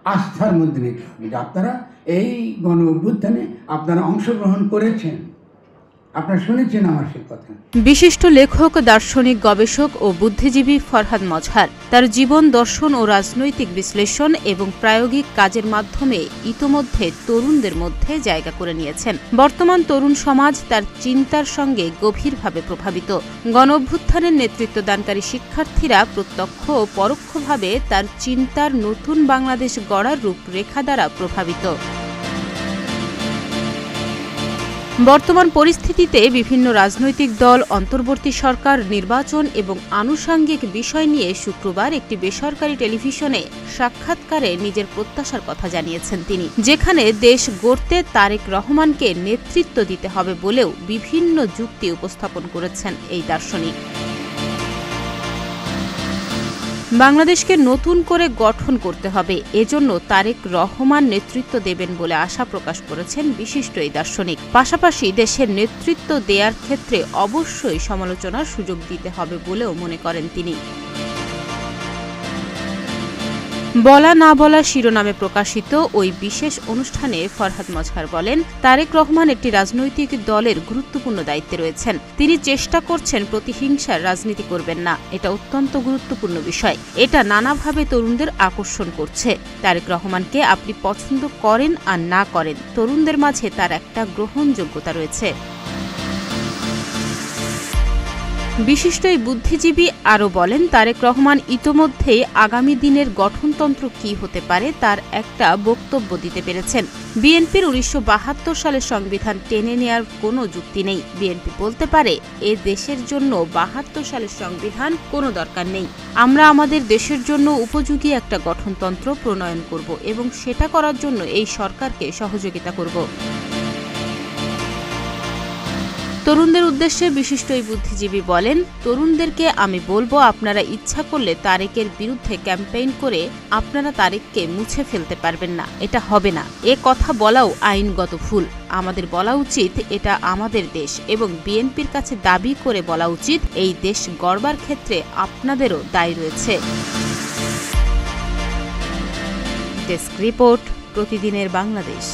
আস্থার মধ্যে নিতে হবে যে আপনারা এই গণ অভ্যুত্থানে আপনারা অংশগ্রহণ করেছেন, আপনারা শুনেছেন আমার সে কথা। বিশিষ্ট লেখক, দার্শনিক, গবেষক ও বুদ্ধিজীবী ফরহাদ মজহার তার জীবন, দর্শন ও রাজনৈতিক বিশ্লেষণ এবং প্রায়োগিক কাজের মাধ্যমে ইতোমধ্যে তরুণদের মধ্যে জায়গা করে নিয়েছেন। বর্তমান তরুণ সমাজ তার চিন্তার সঙ্গে গভীরভাবে প্রভাবিত। গণঅভ্যুত্থানের নেতৃত্বদানকারী শিক্ষার্থীরা প্রত্যক্ষ ও পরোক্ষভাবে তার চিন্তার নতুন বাংলাদেশ গড়ার রূপরেখা দ্বারা প্রভাবিত। বর্তমান পরিস্থিতিতে বিভিন্ন রাজনৈতিক দল, অন্তর্বর্তী সরকার, নির্বাচন এবং আনুষঙ্গিক বিষয় নিয়ে শুক্রবার একটি বেসরকারি টেলিভিশনে সাক্ষাৎকারে নিজের প্রত্যাশার কথা জানিয়েছেন তিনি, যেখানে দেশ গড়তে তারেক রহমানকে নেতৃত্ব দিতে হবে বলেও বিভিন্ন যুক্তি উপস্থাপন করেছেন এই দার্শনিক। বাংলাদেশকে নতুন করে গঠন করতে হবে, এজন্য তারেক রহমান নেতৃত্ব দেবেন বলে আশা প্রকাশ করেছেন বিশিষ্ট এই দার্শনিক। পাশাপাশি দেশের নেতৃত্ব দেওয়ার ক্ষেত্রে অবশ্যই সমালোচনার সুযোগ দিতে হবে বলেও মনে করেন তিনি। বলা না বলা শিরোনামে প্রকাশিত ওই বিশেষ অনুষ্ঠানে ফরহাদ মজহার বলেন, তারেক রহমান একটি রাজনৈতিক দলের গুরুত্বপূর্ণ দায়িত্বে রয়েছেন। তিনি চেষ্টা করছেন প্রতিহিংসার রাজনীতি করবেন না। এটা অত্যন্ত গুরুত্বপূর্ণ বিষয়। এটা নানাভাবে তরুণদের আকর্ষণ করছে। তারেক রহমানকে আপনি পছন্দ করেন আর না করেন, তরুণদের মাঝে তার একটা গ্রহণযোগ্যতা রয়েছে। বিশিষ্ট এই বুদ্ধিজীবী আরও বলেন, তারেক রহমান ইতোমধ্যেই আগামী দিনের গঠনতন্ত্র কী হতে পারে তার একটা বক্তব্য দিতে পেরেছেন। বিএনপির ১৯৭২ সালের সংবিধান টেনে নেয়ার কোনো যুক্তি নেই। বিএনপি বলতে পারে, এ দেশের জন্য ৭২ সালের সংবিধান কোনো দরকার নেই। আমরা আমাদের দেশের জন্য উপযোগী একটা গঠনতন্ত্র প্রণয়ন করব এবং সেটা করার জন্য এই সরকারকে সহযোগিতা করব। তরুণদের উদ্দেশ্যে বিশিষ্ট এই বুদ্ধিজীবী বলেন, তরুণদেরকে আমি বলবো, আপনারা ইচ্ছা করলে তারেকের বিরুদ্ধে ক্যাম্পেইন করে আপনারা তারেককে মুছে ফেলতে পারবেন না। এটা হবে না। এ কথা বলাও আইনগত ভুল। আমাদের বলা উচিত এটা আমাদের দেশ এবং বিএনপির কাছে দাবি করে বলা উচিত এই দেশ গড়বার ক্ষেত্রে আপনাদেরও দায় রয়েছে। ডেস্ক রিপোর্ট, প্রতিদিনের বাংলাদেশ।